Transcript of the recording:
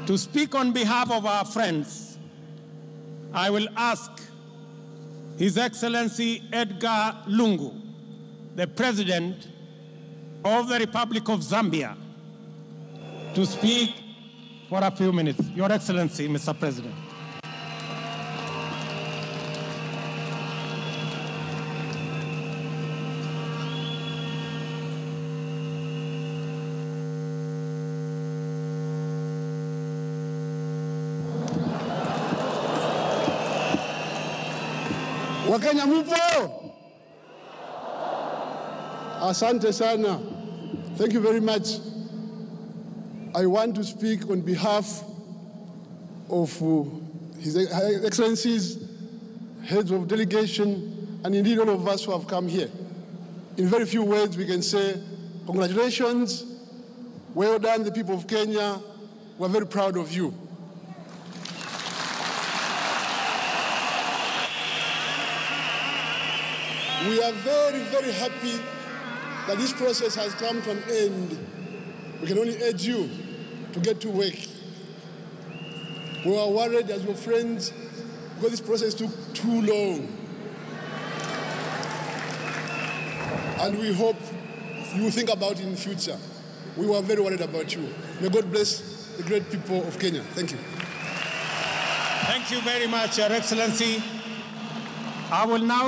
To speak on behalf of our friends, I will ask His Excellency Edgar Lungu, the President of the Republic of Zambia, to speak for a few minutes. Your Excellency, Mr. President. Wakenya mupo? Asante sana. Thank you very much. I want to speak on behalf of His Excellencies, heads of delegation, and indeed all of us who have come here. In very few words, we can say, congratulations, well done, the people of Kenya. We're very proud of you. We are very, very happy that this process has come to an end. We can only urge you to get to work. We were worried as your friends because this process took too long. And we hope you will think about it in the future. We were very worried about you. May God bless the great people of Kenya. Thank you. Thank you very much, Your Excellency. I will now